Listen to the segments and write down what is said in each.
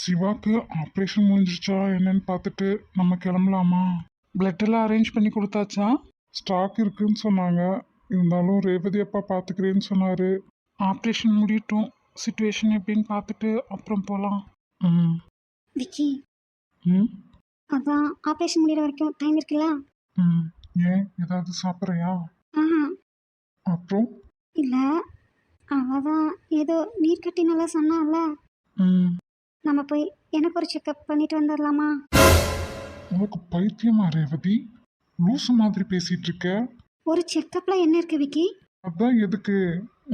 சிவாக்கு operation முடிஞ்சிருச்சா என்னன்னு பார்த்துட்டு நம்ம கிளம்பலாமா? பிளட் எல்லாம் அரேஞ்ச் பண்ணி கொடுத்தாச்சா? ஸ்டாக் இருக்குன்னு சொன்னாங்க. இருந்தாலும் ரேவதி அப்பா பார்த்துக்கிறேன்னு சொன்னாரு. ஆப்ரேஷன் முடியட்டும், சுச்சுவேஷன் எப்படின்னு பார்த்துட்டு அப்புறம் போகலாம். ம். விக்கி, ம். அதான் ஆப்ரேஷன் முடிகிற வரைக்கும் டைம் இருக்குல்ல? ம். ஏன் ஏதாவது சாப்பிட்றியா? ஆஹா, அப்புறம்? இல்லை, அவள் தான் ஏதோ நீர் கட்டி நல்லா சொன்னால, ம். நம்ம போய் எனக்கு ஒரு செக்கப் பண்ணிட்டு வந்துடலாமா? உனக்கு பைத்தியமா ரேவதி? லூசு மாதிரி பேசிட்டு இருக்க. ஒரு செக்கப்பில் என்ன இருக்கு விக்கி? அதான் எதுக்கு?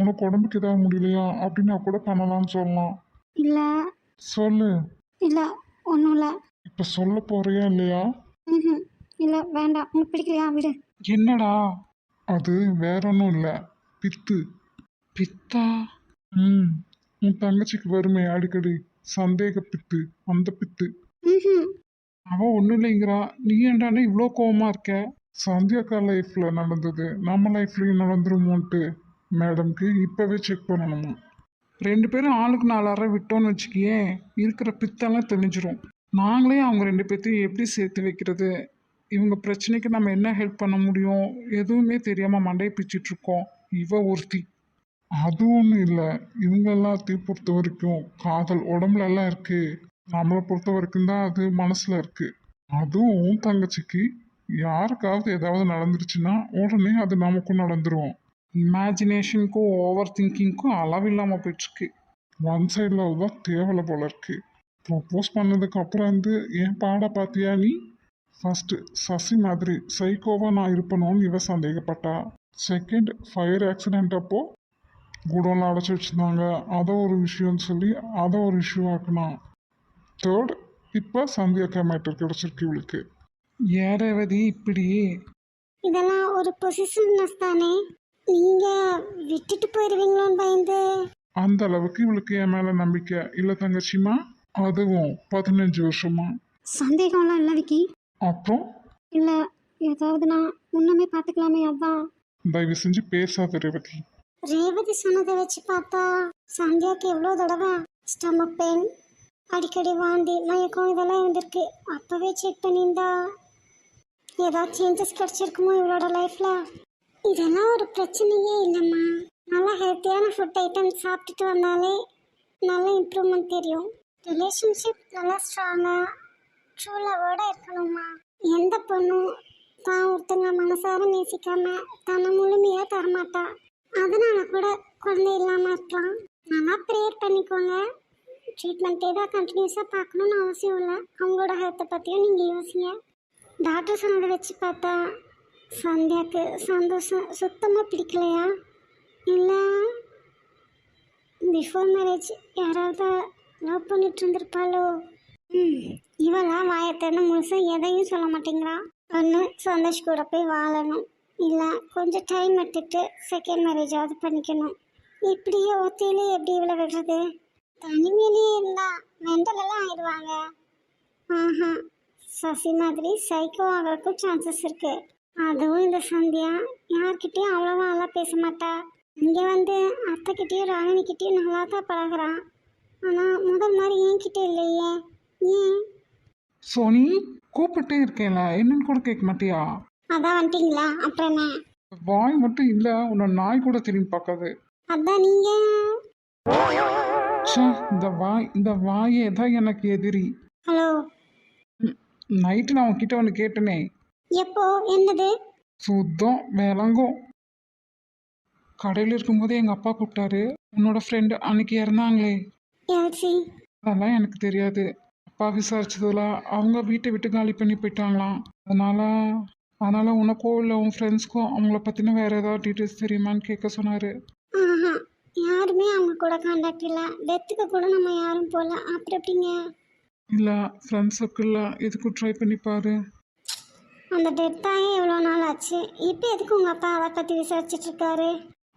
உனக்கு உடம்புக்கு ஏதாவது முடியலையா அப்படின்னா கூட பண்ணலாம்னு சொல்லலாம். இல்லை சொல்லு. இல்லை, ஒன்றும் இல்லை. இப்ப சொல்ல போறியா இல்லையா? ம், இல்லை வேண்டாம், உனக்கு பிடிக்கலையா விடு. என்னடா? அது வேற ஒன்றும் இல்லை, பித்து. பித்தா? ம். உன் தங்கச்சிக்கு வருமே அடிக்கடி சந்தேக பித்து, அந்த பித்து. ம், அவ ஒன்றும் இல்லைங்கிறா, நீ ஏன்டானே இவ்வளோ கோவமா இருக்க? சந்தியாக்கா லைஃப்ல நடந்தது நம்ம லைஃப்லயும் நடந்துருமோன்ட்டு மேடம்க்கு இப்பவே செக் பண்ணணுமா? 2 பேரும் ஆளுக்கு 4 அறை விட்டோன்னு வச்சுக்கியே, இருக்கிற பித்தெல்லாம் தெளிஞ்சிரும். நாங்களே அவங்க 2 பேர்த்தையும் எப்படி சேர்த்து வைக்கிறது, இவங்க பிரச்சனைக்கு நம்ம என்ன ஹெல்ப் பண்ண முடியும், எதுவுமே தெரியாம மண்டையை பிச்சுட்டு இருக்கோம். இவ ஒருத்தி. அது ஒன்றும் இல்லை, இவங்க எல்லாத்தையும் பொறுத்த வரைக்கும் காதல் உடம்புல எல்லாம் இருக்கு. நம்மளை பொறுத்த வரைக்கும் தான் அது மனசுல இருக்கு. அதுவும் உன் தங்கச்சிக்கு யாருக்காவது ஏதாவது நடந்துருச்சுன்னா உடனே அது நமக்கும் நடந்துரும். இமேஜினேஷனுக்கும் ஓவர் திங்கிங்க்கும் அளவில்லாமல் போயிட்டுருக்கு. ஒன் சைட் லவ் தான் தேவலை போல இருக்கு. ப்ரப்போஸ் பண்ணதுக்கு அப்புறம் என் பாட பார்த்தியா நீ? ஃபர்ஸ்ட் சசி மாதிரி சைக்கோவா நான் இருப்பணும்னு இவ சந்தேகப்பட்டா. செகண்ட் ஃபயர் ஆக்சிடென்ட் அப்போ குடோன்ல அடைச்சி வச்சிருந்தாங்க, அதை ஒரு விஷயம்னு சொல்லி அதை ஒரு இஷ்யூ ஆக்குனான். தேர்ட் இப்போ சந்தியாக்கா மேட்டர் கிடச்சிருக்கு இவளுக்கு. ஏறவதி இப்படி இதெல்லாம் ஒரு பொசிஷன்னஸ் தானே, நீங்க விட்டுட்டு போயிடுவீங்களோன்னு பயந்து. அந்த அளவுக்கு இவளுக்கு என் மேல நம்பிக்கை இல்லை தங்கச்சிமா. அதுவும் 15 வருஷமா. சந்தேகம்லாம் இல்லை விக்கி. அப்புறம் இல்லை, ஏதாவது நான் முன்னமே பார்த்துக்கலாமே, அதான். தயவு செஞ்சு பேசாத ரேவதி. ரேவதி சொன்னதை வச்சு பார்த்தா சந்தியாவுக்கு எவ்வளோ தடவை ஸ்டமக் பெயின், அடிக்கடி வாந்தி, மயக்கம் இதெல்லாம் இருந்திருக்கு. அப்போவே செக் பண்ணியிருந்தா ஏதாவது சேஞ்சஸ் கிடச்சிருக்குமோ இவளோட லைஃப்பில். இதெல்லாம் ஒரு பிரச்சனையே இல்லைம்மா. நல்லா ஹெல்த்தியான ஃபுட் ஐட்டம் சாப்பிட்டுட்டு வந்தாலே நல்ல இம்ப்ரூவ்மெண்ட் தெரியும். ரிலேஷன்ஷிப் நல்லா ஸ்ட்ராங்காக ட்ரூ லவோடு இருக்கணும்மா. எந்த பொண்ணும் தான் ஒருத்தங்க மனசார நேசிக்காம தன்னை முழுமையாக தரமாட்டா. அதனால கூட குழந்தை இல்லாமல் இருக்கலாம். நல்லா ப்ரேயர் பண்ணிக்கோங்க. ட்ரீட்மெண்ட்டே தான் கண்டினியூஸாக பார்க்கணுன்னு அவசியம் இல்லை. அவங்களோட ஹெல்த்தை பற்றியும் நீங்கள் யோசிங்க. டாக்டர் சொன்னதை வச்சு பார்த்தா சந்தியாவுக்கு சந்தோஷம் சுத்தமாக பிடிக்கலையா? இல்லை பிஃபோர் மேரேஜ் யாராவது லவ் பண்ணிட்டு இருந்திருப்பாளோ? இவெல்லாம் வாயத்திறந்து முழுசாக எதையும் சொல்ல மாட்டேங்கிறான். ஒன்று சந்தோஷ் கூட போய் வாழணும், இல்லை கொஞ்சம் டைம் எடுத்துகிட்டு செகண்ட் மேரேஜாவது பண்ணிக்கணும். இப்படியே ஒத்தையிலே எப்படி இவ்வளோ விடுறது? தனிமையிலேயே இருந்தால் மென்டலெல்லாம் ஆயிடுவாங்க. ஆஹா, சசி மாதிரி சைக்கோ ஆகிறதுக்கும் சான்சஸ் இருக்கு. அதுவும் இந்த சந்தியா யார்கிட்டயும் அவ்வளோவா நல்லா பேச மாட்டா. இங்கே அத்தைக்கிட்டேயும் ராகினிக்கிட்டேயும் நல்லா தான் பழகிறான். ஆனால் முதல் மாதிரி என்கிட்ட இல்லையே, ஏன்? சோனி கூப்பிட்டே இருக்கேன்ல, என்னன்னு கூட கேட்க மாட்டியா? அதான் வந்துட்டீங்களா, அப்புறம் என்ன? வாய் மட்டும் இல்லை, உன்னை நாய் கூட திரும்பி பார்க்காது. அதான் நீங்கள். இந்த வாயே தான் எனக்கு எதிரி. ஹலோ, நைட்டு நான் உன்கிட்ட ஒன்று கேட்டனே. எப்போ? என்னது? சுத்தம் விளங்கும். கடையில் இருக்கும்போது எங்கள் அப்பா கூப்பிட்டாரு, உன்னோட ஃப்ரெண்டு அன்னைக்கு இறந்தாங்களே. யாச்சி? அதெல்லாம் எனக்கு தெரியாது. அப்பா விசாரிச்சதுல அவங்க வீட்டை விட்டு காலி பண்ணி போயிட்டாங்களாம். அதனால உனக்கோ இல்லை உன் ஃப்ரெண்ட்ஸ்க்கோ அவங்கள பற்றின வேற ஏதாவது டீட்டெயில்ஸ் தெரியுமான்னு கேட்க சொன்னார். ஆஹா, யாருமே அவங்க கூட காண்டாக்ட் இல்லை. டெத்துக்கு கூட நம்ம யாரும் போகல. அப்புறம் எப்படிங்க? இல்லை, ஃப்ரெண்ட்ஸ் சர்க்கிளில் எதுக்கும் ட்ரை பண்ணி பாரு. அந்த டெத்தாயே எவ்வளோ நாள் ஆச்சு. இப்போ எதுக்கு உங்கள் அப்பா அதை பற்றி விசாரிச்சுட்டு இருக்காரு?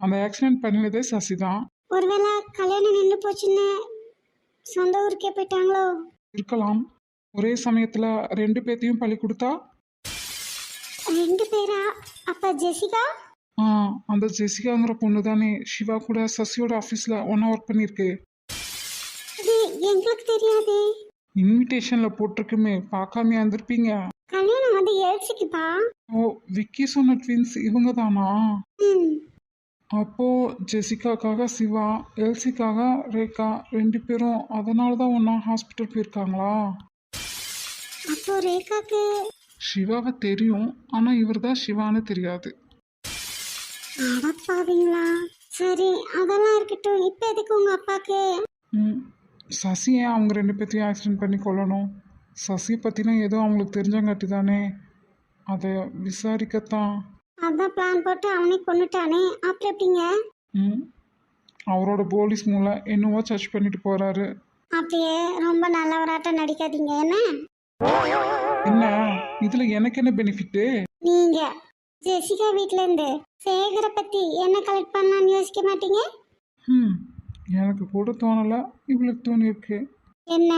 அந்த ஆக்சிடென்ட் பண்ணினதே சசி தான். ஒருவேளை கல்யாணம் நின்று போச்சுன்னு சொந்த ஊருக்கே போயிட்டாங்களோ? இருக்கலாம். ஒரே சமயத்தில் 2 பேர்த்தையும் பழி கொடுத்தா? 2 பேரா? அப்போ ஜெசிகா? அந்த ஜெசிகாங்கிற பொண்ணு தானே சிவா கூட சசியோட ஆஃபீஸில் ஒன்றா ஒர்க் பண்ணியிருக்கு. இது எங்களுக்கு தெரியாதே. இன்விடேஷனில் போட்டிருக்குமே பார்க்காமையா இருந்திருப்பீங்க. கல்யாணம் வந்து எல்சிக்குப்பா. ஓ, விக்கி சொன்ன ட்வின்ஸ் இவங்க தானா? ம். அப்போ ஜெசிகாக்காக சிவா, எல்சிக்காக ரேகா 2 பேரும் அதனால தான் ஒன்றா ஹாஸ்பிட்டல் போயிருக்காங்களா? அப்போ ரேகாக்கு சிவாவை தெரியும், ஆனால் இவர் தான் சிவான்னு தெரியாது. அடப்பாவீங்களா? சரி, அதெல்லாம் இருக்கட்டும். இப்போ எதுக்கு உங்க அப்பாக்கு? ம் சசி ஏன் அவங்க 2 பேர்த்தையும் ஆக்சிடென்ட் பண்ணி கொல்லணும்? சசி பற்றினா ஏதோ அவங்களுக்கு தெரிஞ்சங்காட்டி தானே, அதை விசாரிக்கத்தான். அதான் பிளான் போட்டு அவனே கொண்டுட்டானே, அப்புறம் எப்படிங்க? ம் அவரோட போலீஸ் மூலம் என்னவோ சர்ச் பண்ணிட்டு போகிறாரு. அப்படியே ரொம்ப நல்லவராட்டம் நடிக்காதீங்க என்ன? என்ன இதில் எனக்கு என்ன பெனிஃபிட்டு? நீங்க ஜெசிகா வீட்ல இருந்து சேகரை பத்தி என்ன கலெக்ட் பண்ணலாம்னு யோசிக்க மாட்டீங்க? ம் எனக்கு கூட தோணலை, இவளுக்கு தோணியிருக்கு. என்ன?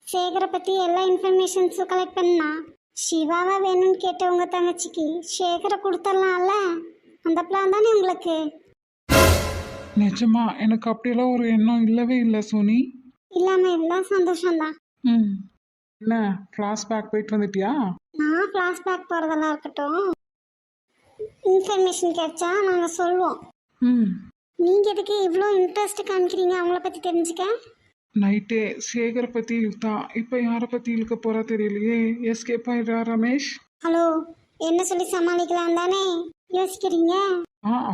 சேகரை பத்தி எல்லா இன்ஃபர்மேஷன்ஸும் கலெக்ட் பண்ணா சிவாவா வேணும்னு கேட்ட உங்க தங்கச்சிக்கு சேகரை கொடுத்துடலாம்ல? அந்த பிளான் தானே உங்களுக்கு? நிஜமா எனக்கு அப்படியெல்லாம் ஒரு எண்ணம் இல்லவே இல்லை சோனி. இல்லாம இருந்தா சந்தோஷம்தான். ம் என்ன ஃப்ளாஷ்பேக் போயிட்டு வந்துட்டியா? நான் ஃப்ளாஷ்பேக் போறதெல்லாம் இருக்கட்டும், இன்ஃபர்மேஷன் கிடைச்சா நாங்க சொல்லுவோம். ம் நீங்க எதுக்கு இவ்வளோ இன்ட்ரெஸ்ட் காமிக்கிறீங்க அவங்கள பத்தி தெரிஞ்சுக்க? நைட்டே சேகரை பற்றி இழுத்தா, இப்போ யாரை பற்றி இழுக்க போகிறா தெரியலையே. எஸ்கேப் ஆயிடுறா ரமேஷ். ஹலோ, என்ன சொல்லி சமாளிக்கலாம் தானே யோசிக்கிறீங்க?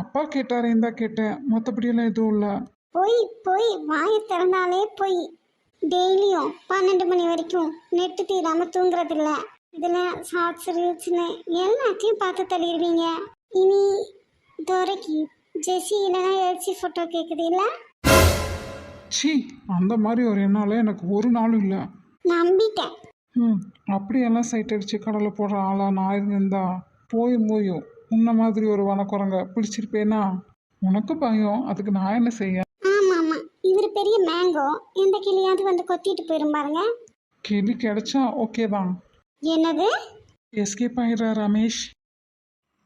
அப்பா கேட்டாரேன்னு தான் கேட்டேன், மற்றபடியெல்லாம் எதுவும் இல்லை. போய் போய் வாயை திறந்தாலே போய். டெய்லியும் 12 மணி வரைக்கும் நெட்டு தீராம தூங்குறதில்ல. இதில் ஷார்ட்ஸ் ரீல்ஸ்னு எல்லாத்தையும் பார்த்து தள்ளிடுவீங்க. இனி துரைக்கு ஜெஸி இல்லைன்னா எல்சி ஃபோட்டோ கேட்குது இல்லை? சி, அந்த மாதிரி ஒரு எண்ணால எனக்கு ஒரு நாளும் இல்லை. நம்பிட்டேன். ம் அப்படியெல்லாம் சைட் அடித்து கடலில் போடுற ஆளா நான் இருந்திருந்தா போயும் உன்ன மாதிரி ஒரு வனக்குரங்க பிடிச்சிருப்பேனா? உனக்கு பயம், அதுக்கு நான் என்ன செய்ய? ஆமாம் ஆமாம், இவர் பெரிய மேங்கோ, எந்த கிளியாவது வந்து கொத்திட்டு போயிரும் பாருங்க. கிளி கிடைச்சா ஓகே தான். என்னது? எஸ்கேப் ஆயிடுறா ரமேஷ்.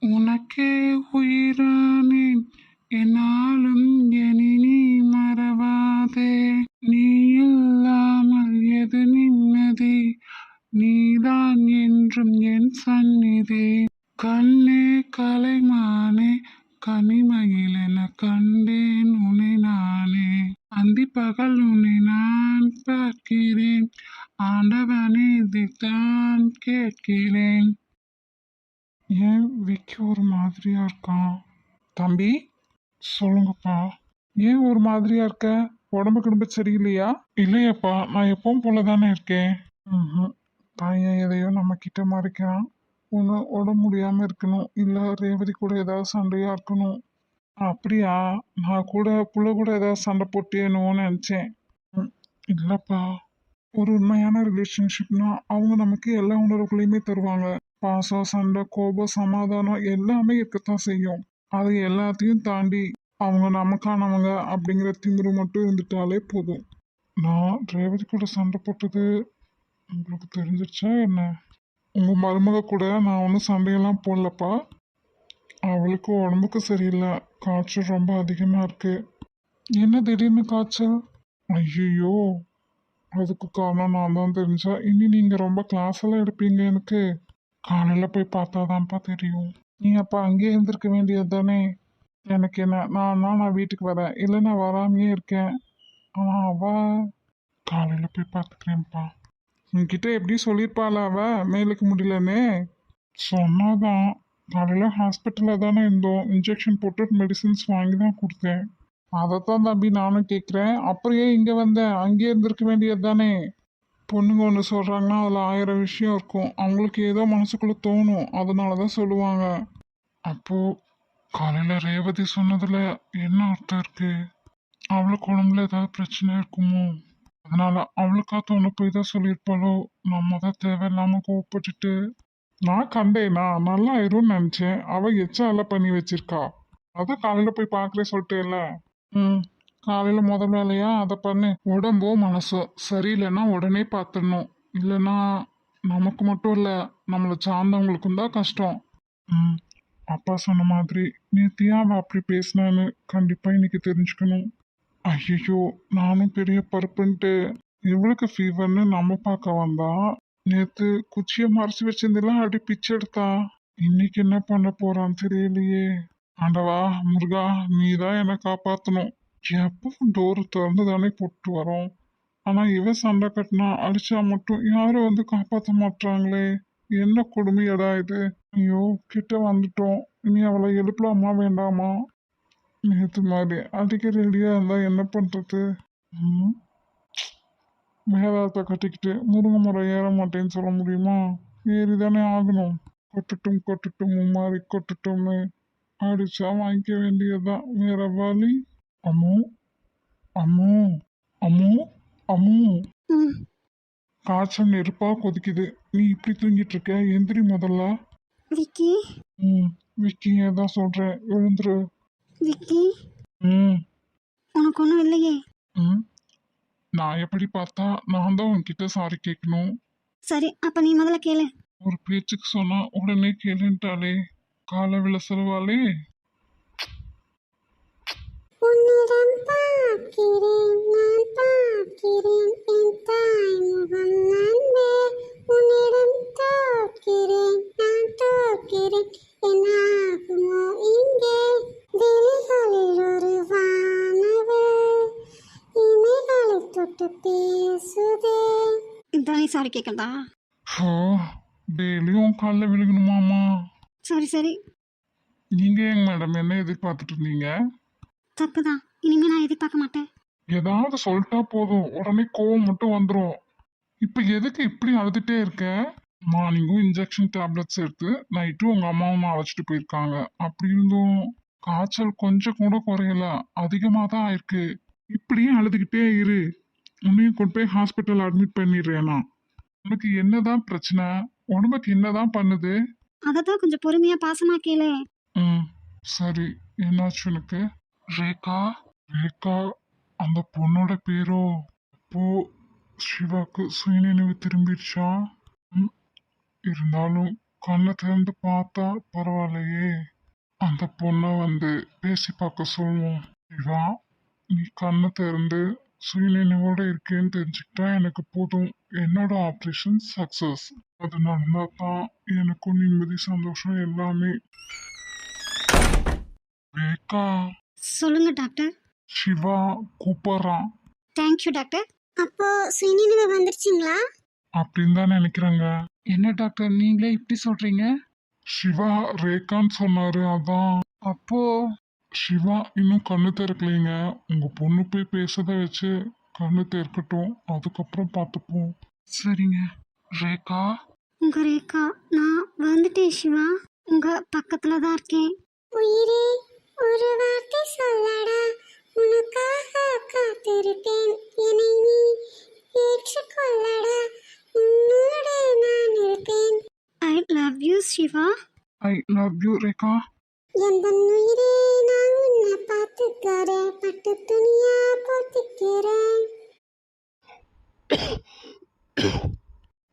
உனக்கே உயிரானேன் என்னாலும் எனி நீ மறவாதே, நீ இல்லாமல் எது நிம்மதி, நீதான் என்றும் என் சந்நிதி, கண்ணே கலைமானே கனிமயில் என கண்டேன் உன்னை நானே, அந்தி பகல் உன்னை நான் பார்க்கிறேன், ஆண்டவனே இதைத்தான் கேட்கிறேன். ஏன் விக்கி ஒரு மாதிரியா இருக்கான்? தம்பி சொல்லுங்கப்பா, ஏன் ஒரு மாதிரியா இருக்க? உடம்பு கிடம்பு சரியில்லையா? இல்லையாப்பா, நான் எப்பவும் போல தானே இருக்கேன். ம் பையன் எதையோ நம்ம கிட்ட மறைக்கிறான். ஒன்று உடம்பு முடியாம இருக்கணும், இல்லை ரேவதி கூட ஏதாவது சண்டையா இருக்கணும். அப்படியா? நான் கூட புள்ள கூட ஏதாவது சண்டை போட்டேனுவோன்னு நினச்சேன். இல்லைப்பா, ஒரு உண்மையான ரிலேஷன்ஷிப்னா அவங்க நமக்கு எல்லா உணர்வுகளையுமே தருவாங்க. பாசம், சண்டை, கோபம், சமாதானம் எல்லாமே இருக்கத்தான் செய்யும். அது எல்லாத்தையும் தாண்டி அவங்க நமக்கானவங்க அப்படிங்கிற திமிரு மட்டும் இருந்துட்டாலே போதும். நான் ரேவதி கூட சண்டை போட்டது உங்களுக்கு தெரிஞ்சிருச்சா என்ன? உங்க மருமக கூட நான் ஒன்றும் சண்டையெல்லாம் போடலப்பா. அவளுக்கு உடம்புக்கு சரியில்லை, காய்ச்சல் ரொம்ப அதிகமாக இருக்கு. என்ன திடீர்னு காய்ச்சல்? ஐயோ, அதுக்கு காரணம் நான் தான். தெரிஞ்சா இனி நீங்கள் ரொம்ப கிளாஸ் எல்லாம் எடுப்பீங்க. எனக்கு காலையில் போய் பார்த்தாதான்ப்பா தெரியும். நீ அப்போ அங்கேயே இருந்திருக்க வேண்டியது தானே? எனக்கு என்ன, நான் வீட்டுக்கு வரேன், இல்லை நான் வராமையே இருக்கேன். ஆனால் காலையில் போய் பார்த்துக்கிறேன்ப்பா. உன்கிட்ட எப்படி சொல்லியிருப்பாள் மேலுக்கு முடியலன்னு? சொன்னாதான். காலையில் ஹாஸ்பிட்டலில் தானே இருந்தோம், இன்ஜெக்ஷன் போட்டு மெடிசின்ஸ் வாங்கி தான் கொடுத்தேன். அதைத்தான் தம்பி நானும் கேட்குறேன். அப்புறம் ஏன் இங்கே வந்தேன்? அங்கேயே இருந்திருக்க வேண்டியது தானே? பொண்ணுங்க ஒன்று சொல்கிறாங்கன்னா அதில் 1000 விஷயம் இருக்கும். அவங்களுக்கு ஏதோ மனசுக்குள்ளே தோணும், அதனால தான் சொல்லுவாங்க. அப்போது காலையில் ரேவதி சொன்னதில் என்ன அர்த்தம் இருக்குது? அவளுக்கு உடம்புல ஏதாவது பிரச்சனை இருக்குமோ? அதனால அவளுக்கா தோண போய் தான் சொல்லியிருப்பாளோ? நம்ம தான் தேவையில்லாமல் கோவப்பட்டுட்டு. நான் கண்டேனா நல்லா ஆயிரும்னு நினச்சேன். அவள் எல்லாம் பண்ணி வச்சிருக்கா. அதான் காலையில் போய் பார்க்குறேன் சொல்லிட்டேல்ல. காலையில் முதல் வேலையா அதை பண்ணு. உடம்போ மனசோ சரியில்லைன்னா உடனே பார்த்துடணும். இல்லைன்னா நமக்கு மட்டும் இல்லை, நம்மளை சார்ந்தவங்களுக்கும் தான் கஷ்டம். அப்பா சொன்ன மாதிரி நேத்தியா அவள் அப்படி பேசினான்னு கண்டிப்பாக இன்னைக்கு தெரிஞ்சுக்கணும். ஐயோ, நானும் பெரிய பருப்புன்ட்டு இவளுக்கு ஃபீவர்னு நம்ம பார்க்க வந்தா. நேத்து குச்சியை மறைச்சு வச்சிருந்தெல்லாம் அடி பிச்சை எடுத்தா. இன்னைக்கு என்ன பண்ண போறான்னு தெரியலையே. ஆண்டவா முருகா, நீதான் என்னை காப்பாத்தணும். எப்பவும் டோர் திறந்து தானே போட்டு வரோம். ஆனா இவ சண்டை கட்டினா அடிச்சா மட்டும் யாரும் வந்து காப்பாத்த மாட்டாங்களே. என்ன கொடுமையடா இது. ஐயோ கிட்ட வந்துட்டோம். இனி அவளை எழுப்பலாமா வேண்டாமா? நேத்து மாதிரி அடிக்க ரெடியா இருந்தா என்ன பண்றது? ம், மேதாத்தை கட்டிக்கிட்டு முருங்கை மரம் ஏற மாட்டேன்னு சொல்ல முடியுமா? ஏறிதானே ஆகணும். கொட்டட்டும் கொட்டட்டும் மும்மாரி கொட்டட்டும்னு அடிச்சா வாங்கிக்க வேண்டியதுதான். வேற வழி. அம்மு அம்மு அம்மு அம்மு. ம் காய்ச்சல் நெருப்பா கொதிக்குது. நீ இப்படி தூங்கிட்டு இருக்க, எந்திரி முதல்ல. விக்கி ம், விக்கி ஏதான் சொல்றேன், எழுந்துரு. விக்கி ம் உனக்கு ஒன்றும் இல்லையே? ம் நான் எப்படி பார்த்தா நான் தான் உன்கிட்ட சாரி கேட்கணும். சரி அப்போ நீ முதல்ல கேளு. ஒரு பேச்சுக்கு சொன்னா உடனே கேளுன்ட்டாளே. காலை விழ சொல்லுவாளே. உன்னிடம் பார்க்கிறேன் நான் பார்க்கிறேன் என் தாய் முகம் நன்பே. உன்னிடம் தோற்கிறேன் நான் தோற்கிறேன் என் ஆகுமோ இங்கே. விழிகளில் ஒரு வானவு இமைகளை தொட்டு பேசுதே. இந்த நீ சாரி கேட்கறதா? ஹோ, டெய்லியும் காலில் விழுகணுமாமா? சரி சரி நீங்க ஏங்க மேடம் என்ன எதிர்பார்த்துட்டு இருந்தீங்க? தப்பு தான், இனிமே நான் எதிர்பார்க்க மாட்டேன். ஏதாவது சொல்லிட்டா போதும் உடனே கோவம் மட்டும் வந்துடும். இப்போ எதுக்கு இப்படி அழுதுட்டே இருக்க? மார்னிங்கும் இன்ஜெக்ஷன் டேப்லெட்ஸ் எடுத்து நைட்டும் உங்க அம்மாவும் அழைச்சிட்டு போயிருக்காங்க. அப்படி இருந்தும் காய்ச்சல் கொஞ்சம் கூட குறையல, அதிகமாக தான் ஆயிருக்கு. இப்படியே அழுதுகிட்டே இரு. உன்னையும் கொண்டு போய் ஹாஸ்பிட்டல் அட்மிட் பண்ணிடுறேனா? உனக்கு என்னதான் பிரச்சனை? உடம்புக்கு என்னதான் பண்ணுது? அதை தான் கொஞ்சம் பொறுமையா பாசமா கேளு. ம் சரி, என்னாச்சு உனக்கு? ரேகா ரேகா அந்த பொண்ணோட பேரோ? அப்போ சிவாக்கு சுயநினைவு திரும்பிடுச்சா? ம், இருந்தாலும் கண்ணை திறந்து பார்த்தா பரவாயில்லையே. அந்த பொண்ணை வந்து பேசி பார்க்க சொல்லுவோம். சிவா, நீ கண்ணை திறந்து சுயநினைவோட இருக்கேன்னு தெரிஞ்சுக்கிட்டா எனக்கு போதும். என்னோட ஆப்ரேஷன் சக்சஸ். அது நடந்தா தான் எனக்கும் நிம்மதி சந்தோஷம் எல்லாமே. ரேகா, சொல்லுங்க டாக்டர். சிவா கூப்பிடுறான். Thank you doctor. அப்போ சுயநினைவு வந்துருச்சுங்களா? அப்படின்னு தான் நினைக்கிறேங்க. என்ன டாக்டர் நீங்களே இப்படி சொல்றீங்க? சிவா ரேகான்னு சொன்னாரு, அதான். அப்போ சிவா இன்னும் கண்ணு திறக்கலைங்க. உங்க பொண்ணு போய் பேசத வச்சு கண்ணு திறக்கட்டும், அதுக்கப்புறம் பார்த்துப்போம். சரிங்க. ரேகா, உங்க ரேகா, நான் வந்துட்டேன் சிவா. உங்க பக்கத்துல தான் இருக்கேன். உயிரே ஒரு வார்த்தை சொல்லடா, உனக்காக காத்திருப்பேன். என்னை நீ ஏற்றுக்கொள்ளடா, உன்னோடு நான் இருப்பேன். I love you Siva. I love you Rekha. எந்த உயிரே நான் உன்னை பார்த்துக்கிறேன், பட்டு துணியா போத்திக்கிறேன்.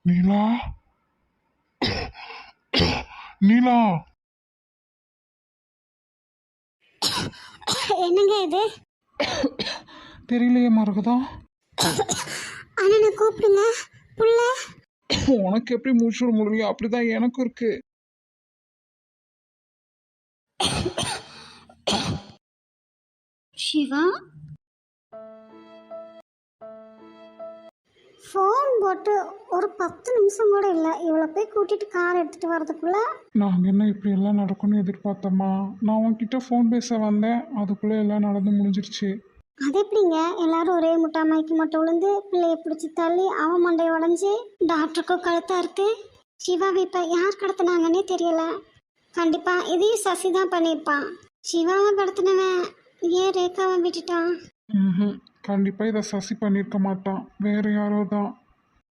நீலா, நீலா. என்னங்க இது? தெரியலையே மருகதா. அண்ணனை கூப்பிடுங்க புள்ள. உனக்கு எப்படி மூச்சு விட முடியலையோ அப்படிதான் எனக்கும் இருக்கு. சிவா ஃபோன் போட்டு ஒரு 10 நிமிஷம் கூட இல்லை, இவளை போய் கூட்டிட்டு கார் எடுத்துட்டு வர்றதுக்குள்ள. நாங்கள் என்ன இப்படி எல்லாம் நடக்கும்னு எதிர்பார்த்தோமா? நான் உன்கிட்ட ஃபோன் பேச வந்தேன், அதுக்குள்ளே எல்லாம் நடந்து முடிஞ்சிருச்சு. அது எப்படிங்க எல்லாரும் ஒரே முட்டா மயக்கி மட்டும் விழுந்து பிள்ளைய பிடிச்சி தள்ளி அவன் மண்டையை உடஞ்சி டாக்டருக்கும் கழுத்தா இருக்கு. சிவாவை இப்போ யார் கடத்தினாங்கன்னே தெரியல. கண்டிப்பா இதையும் சசி தான் பண்ணியிருப்பான். சிவாவை கடத்தினவன் ஏன் ரேகாவை விட்டுட்டான்? ம், கண்டிப்பாக இதை சசி பண்ணியிருக்க மாட்டான், வேற யாரோ தான்.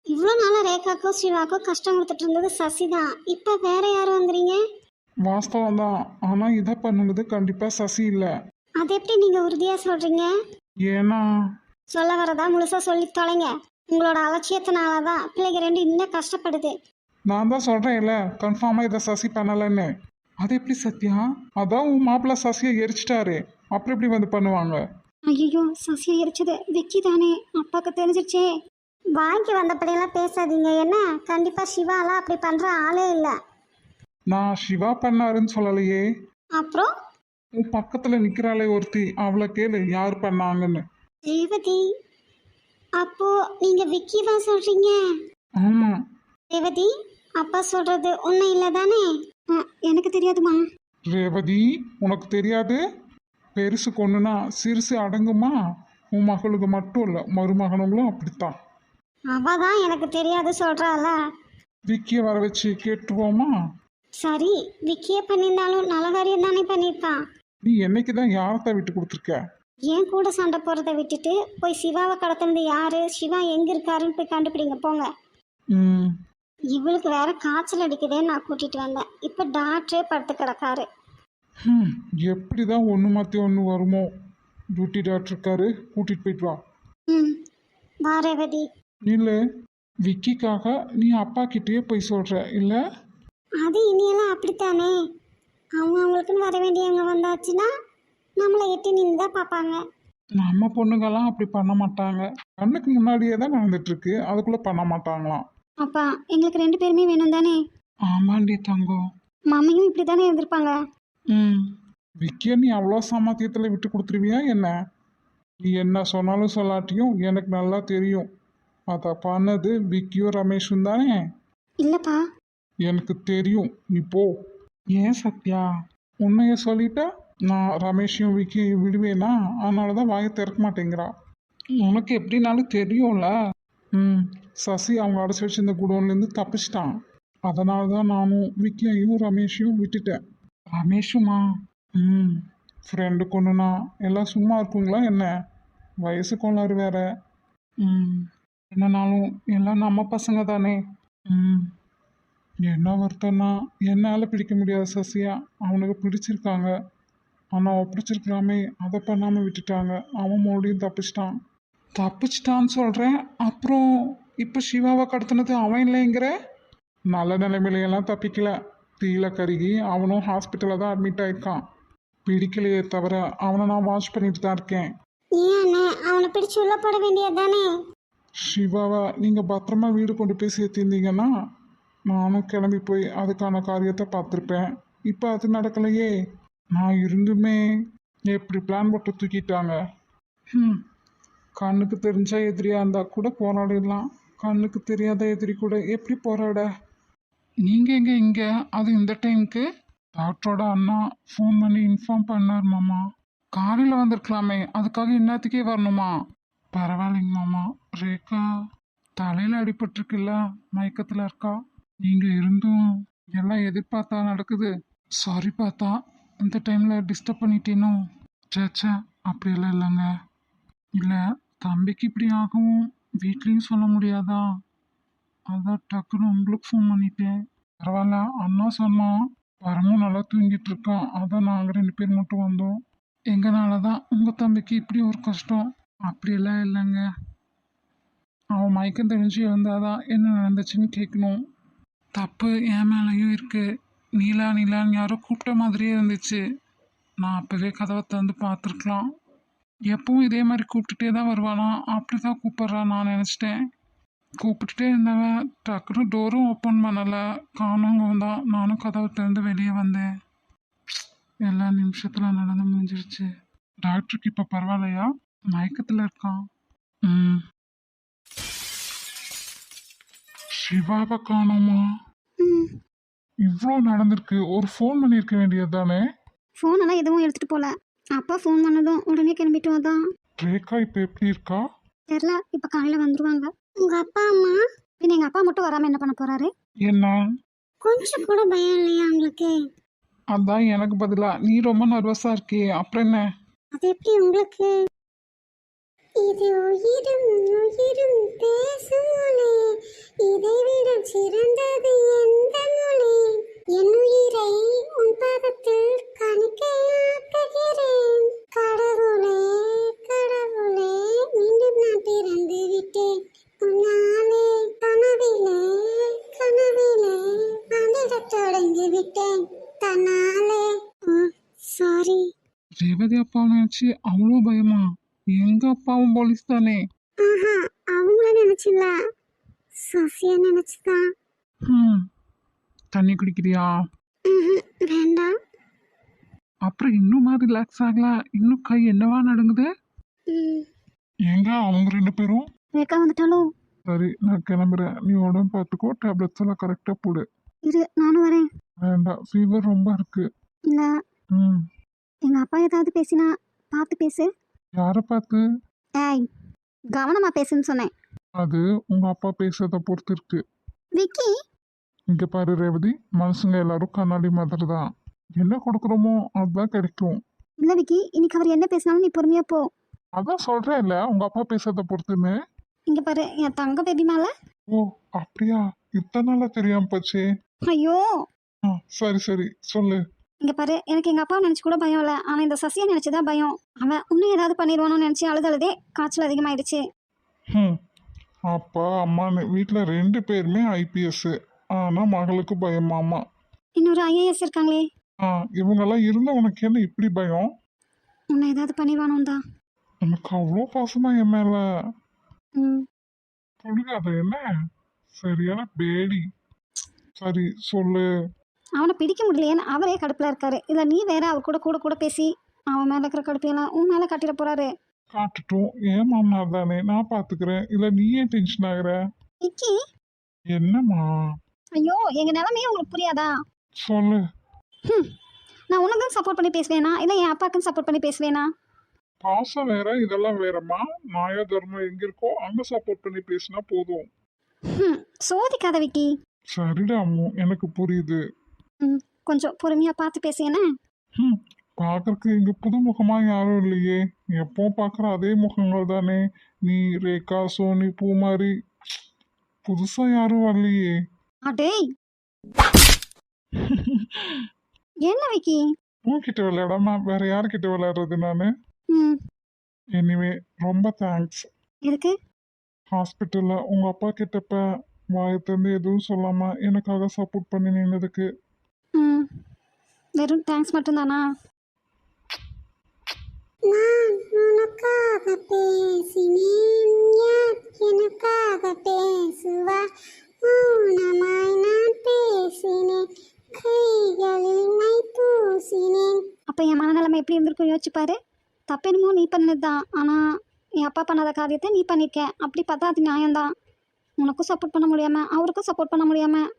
இவ்வளோ நாளாக ரேகாக்கும் சிவாக்கும் கஷ்டம் கொடுத்துட்டு இருந்தது சசி தான், இப்போ வேற யாரும் வந்துறீங்க? வாஸ்தவம் தான், ஆனால் இதை பண்ணுனது கண்டிப்பாக சசி இல்லை. அது எப்படி நீங்கள் உறுதியாக சொல்கிறீங்க? ஏன்னா சொல்ல வரதா முழுசாக சொல்லி தொலைங்க. உங்களோட அலட்சியத்தினால தான் பிள்ளைங்க ரெண்டு இன்னும் கஷ்டப்படுது. நான் தான் சொல்கிறேன்ல, கன்ஃபார்மாக இதை சசி பண்ணலைன்னு. அது எப்படி சத்யா? அதான் உன் மாப்பிள்ளை சசியை எரிச்சிட்டாரு, அப்புறம் எப்படி வந்து பண்ணுவாங்க? ஐயோ சசியை எரிச்சது விக்கி தானே, அப்பாவுக்கு தெரிஞ்சிருச்சே. வாய்க்கு வந்தபடியெல்லாம் பேசாதீங்க என்ன. கண்டிப்பாக சிவாலாம் அப்படி பண்ணுற ஆளே இல்லை. நான் சிவா பண்ணாருன்னு சொல்லலையே. அப்புறம் உன் பக்கத்துல நிக்கிறாளே ஒருத்தி, அவளை கேளு யார் பண்ணாங்கன்னு. ரேவதி, அப்போ நீங்கள் விக்கி தான் சொல்கிறீங்க? ஆமா. ரேவதி, அப்பா சொல்கிறது உண்மை இல்லை தானே? எனக்கு தெரியாதுமா. ரேவதி, உனக்கு தெரியாது? பெருசு கொன்னுனா சிறுசு அடங்குமா? உன் மகளுக்கு மட்டும் இல்லை, மருமகனுங்களும் அப்படித்தான். அவ தான் எனக்கு தெரியாது சொல்கிறாள. விக்கிய வர வச்சு கேட்டுருவோமா? சரி, விக்கியே பண்ணியிருந்தாலும் நல்ல காரியம் தானே பண்ணியிருக்கான். நீ என்னைக்கு தான் யாரத்தான் விட்டு கொடுத்துருக்க? ஏன் கூட சண்டை போகிறத விட்டுட்டு போய் சிவாவை கடத்தினது யாரு, சிவா எங்கே இருக்காருன்னு போய் கண்டுபிடிங்க போங்க. ம். இவளுக்கு வேற காய்ச்சல் அடிக்குதேன்னு நான் கூட்டிட்டு வந்தேன். இப்போ டாக்டரே படுத்து கிடக்காரு. எப்படிதான் ஒன்று மாற்றி ஒன்று வருமோ. டியூட்டி டாக்டர் இருக்காரு, கூட்டிட்டு போயிட்டு வா. ம், வா ரேவதி. இல்லை, விக்கிக்காக நீ அப்பா கிட்டேயே போய் சொல்ற இல்லை? அது இனியெல்லாம் அப்படித்தானே. அவங்களுக்குன்னு வர வேண்டியவங்க வந்தாச்சுன்னா நம்மளை எட்டி நின்று தான் பார்ப்பாங்க. நம்ம பொண்ணுங்கெல்லாம் அப்படி பண்ண மாட்டாங்க. கண்ணுக்கு முன்னாடியே தான் நடந்துட்டு இருக்கு, அதுக்குள்ள பண்ண மாட்டாங்களாம். அப்பா எங்களுக்கு 2 பேருமே வேணும் தானே? ஆமாண்டி தங்கம். மம்மியும் இப்படி தானே இருந்திருப்பாங்க. ம். விக்கிய நீ அவ்வளோ சாமர்த்தியத்தில் விட்டு கொடுத்துருவியா என்ன? நீ என்ன சொன்னாலும் சொல்லாட்டியும் எனக்கு நல்லா தெரியும். அதை பண்ணது விக்கியும் ரமேஷும் தானே? இல்லைப்பா. எனக்கு தெரியும், நீ போ. ஏன் சத்யா, உண்மையை சொல்லிட்டா நான் ரமேஷையும் விக்கியும் விடுவேனா? அதனால தான் வாயை திறக்க மாட்டேங்கிறா. உனக்கு எப்படினாலும் தெரியும்ல. ம். சசி அவங்க அடைச்சி வச்சிருந்த குடோன்லேருந்து தப்பிச்சிட்டான். அதனால தான் நானும் விக்கியையும் ரமேஷையும் விட்டுட்டேன். ரமேஷுமா? ம். ஃப்ரெண்டு கொண்டுனா எல்லாம் சும்மா இருக்குங்களா என்ன? வயசு கோளாறு வேற. ம். என்னன்னாலும் எல்லாம் நம்ம பசங்க தானே. ம். என்ன வருத்தம்னா என்னால் பிடிக்க முடியாது சசியா. அவனுக்கு பிடிச்சிருக்காங்க, ஆனால் அவன் பிடிச்சிருக்கலாமே, அதை பண்ணாமல் விட்டுட்டாங்க. அவன் மறுபடியும் தப்பிச்சிட்டான். தப்பிச்சிட்டான்னு சொல்கிறேன், அப்புறம் இப்போ சிவாவை கடத்தினது அவன் இல்லைங்கிற? நல்ல நிலைமையிலையெல்லாம் தப்பிக்கல. தீயில கருகி அவனும் ஹாஸ்பிட்டலில் தான் அட்மிட் ஆயிருக்கான். பிடிக்கலையே தவிர அவனை நான் வாட்ச் பண்ணிட்டு தான் இருக்கேன். ஏன் அவனை பிடிச்சி உள்ள போட வேண்டியது தானே? சிவாவை நீங்கள் பத்திரமா வீடு கொண்டு போய் சேர்த்திருந்தீங்கன்னா நானும் கிளம்பி போய் அதுக்கான காரியத்தை பார்த்துருப்பேன். இப்போ அது நடக்கலையே. நான் இருந்துமே எப்படி பிளான் போட்டு தூக்கிட்டாங்க. கண்ணுக்கு தெரிஞ்ச எதிரியாக இருந்தால் கூட போராடிடலாம், கண்ணுக்கு தெரியாத எதிரி கூட எப்படி போராட? நீங்கள் எங்கே இங்கே, அது இந்த டைமுக்கு? டாக்டரோட அண்ணா ஃபோன் பண்ணி இன்ஃபார்ம் பண்ணார் மாமா. காலையில் வந்திருக்கலாமே, அதுக்காக இன்னத்துக்கே வரணுமா? பரவாயில்லைங்க மாமா. ரேகா தலையில் அடிபட்டிருக்குல்ல, மயக்கத்தில் இருக்கா. நீங்கள் இருந்தும் எல்லாம் எதிர்பார்த்தா நடக்குது. சாரி பார்த்தா இந்த டைமில் டிஸ்டர்ப் பண்ணிட்டேனோ? சேச்சா அப்படியெல்லாம் இல்லைங்க. இல்லை, தம்பிக்கு இப்படி ஆகவும் வீட்லேயும் சொல்ல முடியாதா? அதான் டக்குன்னு உங்களுக்கு ஃபோன் பண்ணிட்டேன். பரவாயில்ல, அண்ணா சொன்னான் பரமும் நல்லா தூங்கிட்டு இருக்கான், அதான் நாங்கள் 2 பேர் மட்டும் வந்தோம். எங்கனால தான் உங்கள் தம்பிக்கு இப்படி ஒரு கஷ்டம். அப்படியெல்லாம் இல்லைங்க. அவன் மயக்கம் தெரிஞ்சு இருந்தாதான் என்ன நடந்துச்சுன்னு கேட்கணும். தப்பு என் மேலேயும் இருக்கு. நீலா நீலான்னு யாரோ கூப்பிட்ட மாதிரியே இருந்துச்சு. நான் அப்போவே கதவை திறந்து பார்த்துருக்கலாம். எப்பவும் இதே மாதிரி கூப்பிட்டுட்டே தான் வருவானா, அப்படி தான் கூப்பிட்றான் நான் நினச்சிட்டேன். கூப்பிட்டுட்டே இருந்தவன் டக்குன்னு டோரும் ஓப்பன் பண்ணலை, காணவங்க வந்தான். நானும் கதவை திறந்து வெளியே வந்தேன். எல்லா நிமிஷத்தில் நடந்து முடிஞ்சிருச்சு. டாக்டருக்கு இப்போ பரவாயில்லையா? மயக்கத்தில் இருக்கான். ம். சிவாவை காணோமா? இவ்வளோ நடந்திருக்கு, ஒரு ஃபோன் பண்ணியிருக்க வேண்டியது தானே? ஃபோனெல்லாம் எதுவும் எடுத்துகிட்டு போகல. அப்பா ஃபோன் பண்ணதும் உடனே கிளம்பிட்டு வந்தான். ரேகா இப்போ எப்படி இருக்கா? தெரியல, இப்போ காலையில் வந்துருவாங்க. உங்கள் அப்பா அம்மா? பின்ன எங்கள் அப்பா மட்டும் வராமல் என்ன பண்ண போகிறாரு? என்ன கொஞ்சம் கூட பயம் இல்லையா உங்களுக்கு? அதான் எனக்கு பதிலா நீ ரொம்ப நர்வஸாக இருக்கியே, அப்புறம் என்ன? அது எப்படி உங்களுக்கு? இது உயிரும் உயிரும் பேசும் மொழி, இதைவிட சிறந்தது எந்த மொழி? என் உயிரை உன் பாதத்தில் காணிக்கையாக்குகிறேன். கடவுளே கடவுளே, மீண்டும் நான் பிறந்து விட்டேன். உன்னாலே கனவிலே கனவிலே வந்திடத் தொடங்கி விட்டேன் தன்னாலே. சாரி. ரேவதி அப்பாவை நினச்சி அவ்வளோ பயமா? எங்க அப்பாவும் போலீஸ் தானே? ஆஹா, அவங்கள நினைச்சில்ல, சசியை நினைச்சுதான். ம் தண்ணி குடிக்கிறியா? வேண்டாம். அப்புறம் இன்னுமா ரிலாக்ஸ் ஆகலாம்? இன்னும் கை என்னவா நடுங்குது? ம், எங்க அவங்க 2 பேரும்? ரேகா வந்துட்டாலும். சரி, நான் கிளம்புறேன். நீ உடம்பு பார்த்துக்கோ, டேப்லெட்ஸ் எல்லாம் கரெக்டாக போடு. இரு, நானும் வரேன். வேண்டாம், ஃபீவர் ரொம்ப இருக்கு. இல்ல, ம். எங்க அப்பா ஏதாவது பேசினா பார்த்து பேசு. யாரை பார்த்து? ஏய், கவனமா பேசுன்னு சொன்னேன். அது உங்க அப்பா பேசுறத பொறுத்து இருக்கு. விக்கி, இங்க பாரு ரேவதி, மனுஷங்க எல்லாரும் கண்ணாடி மாதிரி தான். என்ன கொடுக்குறோமோ அதுதான் கிடைக்கும். இல்ல விக்கி, இன்னைக்கு அவர் என்ன பேசினாலும் நீ பொறுமையா போ. அதான் சொல்றேன் இல்ல, உங்க அப்பா பேசுறத பொறுத்துன்னு. இங்க பாரு, என் தங்க பேபி மேல. ஓ, அப்படியா? இத்தனை நாளா தெரியாம போச்சே. ஐயோ, ஆ, சரி சரி, சொல்லு. இங்க பாரு, எனக்கு எங்க அப்பாவை நினைச்சு கூட பயம் இல்ல. ஆனா இந்த சசியை நினைச்சுதான் பயம். அவன் இன்னும் ஏதாவது பண்ணிடுவானு நினைச்சு அழுதழுதே காய்ச்சல் அதிகமாயிடுச்சு. ம். அப்பா அம்மான்னு வீட்டில் 2 பேருமே ஐபிஎஸ். ஆனா மகளுக்கு பயமாமா. இன்னொரு ஐஏஎஸ் இருக்காங்களே, ஆ, இவங்கெல்லாம் இருந்த உனக்கு என்ன இப்படி பயம்? உன்னை ஏதாவது பண்ணிடுவானு தான். உனக்கு அவ்வளோ பாசமா என் மேல? ம், புழுகாத என்ன? சரியான பேடி. சரி சொல்லு. அவனை பிடிக்க முடியலையேன்னு அவரே கடுப்புல இருக்காரு. இல்ல நீ வேற அவர் கூட கூட கூட பேசி அவன் மேல இருக்கிற கடுப்பையெல்லாம் உன் மேல காட்டிட போறாரு. காட்டுட்டும், ஏன் மாமனார் தானே, நான் பாத்துக்கிறேன். இல்ல நீ ஏன் டென்ஷன் ஆகுற? விக்கி, என்னம்மா? ஐயோ, எங்க நிலைமையே உங்களுக்கு புரியாதா? சொல்லு. ஹம், நான் உனக்கும் சப்போர்ட் பண்ணி பேசுவேனா இல்ல என் அப்பாவுக்கும் சப்போர்ட் பண்ணி பேசுவேனா? பாசம் வேற, இதெல்லாம் வேறம்மா. நியாய தர்மம் எங்க இருக்கோ அங்க சப்போர்ட் பண்ணி பேசினா போதும். சோதிக்காத விக்கி. சரிடா அம்மு, எனக்கு புரியுது. கொஞ்சம் பொறுமையா பார்த்து பேசியேனே. ம். பார்க்கறக்கு இங்க புது முகமா யாரும் இல்லையே. எப்போ பார்க்குற அதே முகங்கள் தானே. நீ, ரேகா, சோனி, பூமாரி. புதுசா யாரும் வரலையே. அடேய், என்ன விக்கி? உன்கிட்ட விளையாடாம வேற யார்கிட்ட விளையாடுறது நானு? ம், எனிவே, ரொம்ப தேங்க்ஸ். எதுக்கு? ஹாஸ்பிட்டல்ல உங்க அப்பா கிட்டப்ப வாயை திறந்து எதுவும் சொல்லாம எனக்காக சப்போர்ட் பண்ணி நின்னதுக்கு. ம், வெறும் தேங்க்ஸ் மட்டும்தானா? நான் உனக்காக பேசினேன், யார் எனக்காக பேசுவார்? மௌனமாய் நான் பேசினேன், கைகளில் மை பூசினேன். அப்போ என் மனநிலைமை எப்படி இருந்திருக்கும் யோசிச்சு பாரு. தப்பெனமோ நீ பண்ணது தான், ஆனால் என் அப்பா பண்ணாத காரியத்தை நீ பண்ணியிருக்க. அப்படி பார்த்தா அது நியாயம்தான். உனக்கும் சப்போர்ட் பண்ண முடியாமல் அவருக்கும் சப்போர்ட் பண்ண முடியாமல்.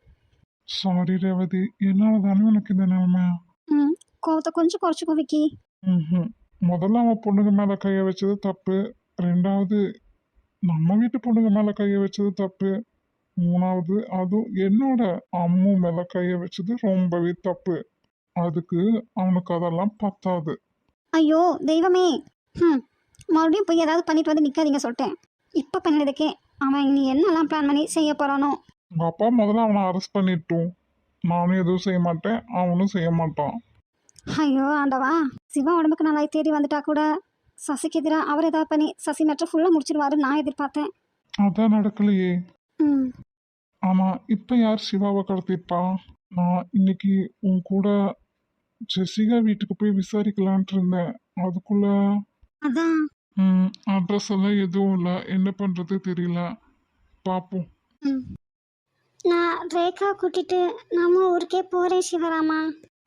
சாரி ரேவதி, என்னால தானே உனக்கு இந்த நிலைமை. ம், கோவத்தை கொஞ்சம் குறைச்சிக்கோ விக்கி. ம்ஹும். முதல்ல அவன் பொண்ணுங்க மேல கைய வச்சது தப்பு. 2வது நம்ம வீட்டு பொண்ணுங்க மேல கைய வச்சது தப்பு. 3வது அதுவும் என்னோட அம்மு மேல கைய வச்சது ரொம்பவே தப்பு. அதுக்கு அவனுக்கு அதெல்லாம் பத்தாது. ஐயோ தெய்வமே. ம், மறுபடியும் போய் ஏதாவது பண்ணிட்டு வந்து நிற்காதீங்க சொல்லிட்டேன். இப்போ பண்ணதுக்கே அவன் நீ என்னெல்லாம் பிளான் பண்ணி செய்ய போகிறானோ. உங்க அப்பா முதல்ல அவனை அரெஸ்ட் பண்ணிட்டோம். நானும் எதுவும் செய்ய மாட்டேன், அவனும் செய்ய மாட்டான். ஐயோ ஆண்டவா, சிவா உடம்புக்கு நல்லா தேடி வந்துட்டா கூட சசிக்கு எதிராக அவர் ஏதாவது பண்ணி சசி மெட்ரை ஃபுல்லாக முடிச்சிருவாரு நான் எதிர்பார்த்தேன். அதான் நடக்கலையே. ம், ஆனா இப்ப யார் சிவாவை கடத்திருப்பா? நான் இன்னைக்கு உன் கூட ஜெசிகா வீட்டுக்கு போய் விசாரிக்கலான்ட்டு இருந்தேன். அதுக்குள்ள அதான். அட்ரஸ் எல்லாம் எதுவும் இல்லை. என்ன பண்றது தெரியல. பார்ப்போம். ம், நான் ரேகா கூட்டிட்டு நம்ம ஊருக்கே போறேன் சிவராமா.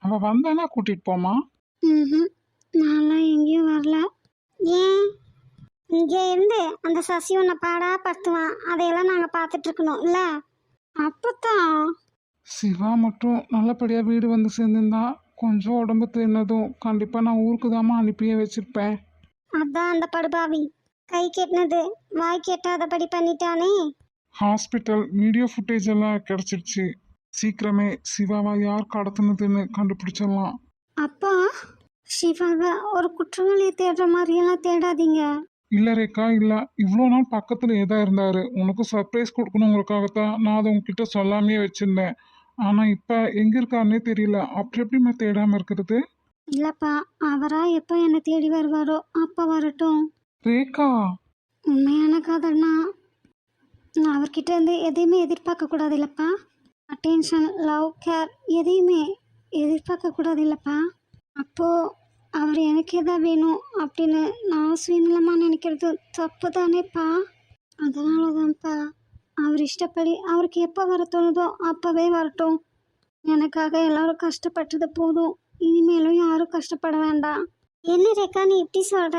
அவள் வந்தானா கூட்டிகிட்டு போமா? ம், நான்லாம் எங்கேயும் வரல. ஏன்? இங்கே இருந்து அந்த சசி உன்னை பாடா படுத்துவான், அதையெல்லாம் நாங்கள் பார்த்துட்டு இருக்கணும் இல்லை? அப்போத்தான். சிவா மட்டும் நல்லபடியாக வீடு வந்து சேர்ந்துருந்தா கொஞ்சம் உடம்பு தேர்னதும் கண்டிப்பாக நான் ஊருக்கு தாம்மா அனுப்பியே வச்சுருப்பேன். அதான் அந்த படுபாவி கை கெட்டினது வாய் கெட்டாதபடி பண்ணிட்டானே. ஹாஸ்பிட்டல் வீடியோ ஃபுட்டேஜ் எல்லாம் கிடச்சிருச்சு. சீக்கிரமே சிவாவை யார் கடத்துனதுன்னு கண்டுபிடிச்சிடலாம். அப்பா, சிவாவை ஒரு குற்றவாளியை தேடுற மாதிரியெல்லாம் தேடாதீங்க. இல்லை ரேக்கா, இல்லை. இவ்வளோ நாள் பக்கத்துலேயே தான் இருந்தார். உனக்கு சர்ப்ரைஸ் கொடுக்கணுங்கிறதுக்காகத்தான் நான் அதை உங்ககிட்ட சொல்லாமையே வச்சுருந்தேன். ஆனால் இப்போ எங்கே இருக்காருன்னே தெரியல. அப்புறம் எப்படிம்மா தேடாமல் இருக்கிறது? இல்லைப்பா, அவரா எப்போ என்னை தேடி வருவாரோ அப்போ வரட்டும். ரேக்கா, உண்மையான காதல்னா நான் அவர்கிட்ட இருந்து எதையுமே எதிர்பார்க்கக்கூடாது இல்லைப்பா. அட்டென்ஷன், லவ், கேர் எதையுமே எதிர்பார்க்கக்கூடாது இல்லைப்பா. அப்போது அவர் எனக்கு எதா வேணும் அப்படின்னு நான் சுயநலமாக நினைக்கிறது தப்பு தானேப்பா. அதனால தான்ப்பா அவர் இஷ்டப்படி அவருக்கு எப்போ வர தோணுதோ அப்போவே வரட்டும். எனக்காக எல்லாரும் கஷ்டப்பட்டது போதும், இனிமேலும் யாரும் கஷ்டப்பட வேண்டாம். என்ன ரேக்கா நீ இப்படி சொல்ற?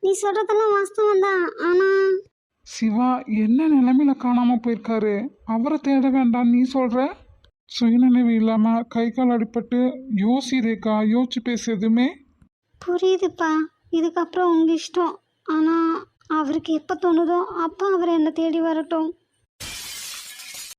நீ சொல்றதெல்லாம் வாஸ்தவம் தான். ஆனா சிவா என்ன நிலைமையில காணாம போயிருக்காரு, அவரை தேட வேண்டாம் நீ சொல்ற? சுயநினைவு இல்லாம கை கால் அடிபட்டு யோசி ரேகா, யோசிச்சு பேசு எதுவுமே. புரியுதுப்பா, இதுக்கப்புறம் உங்கள் இஷ்டம். ஆனால் அவருக்கு எப்போ தோணுதோ அப்போ அவர் என்னை தேடி வரட்டும்.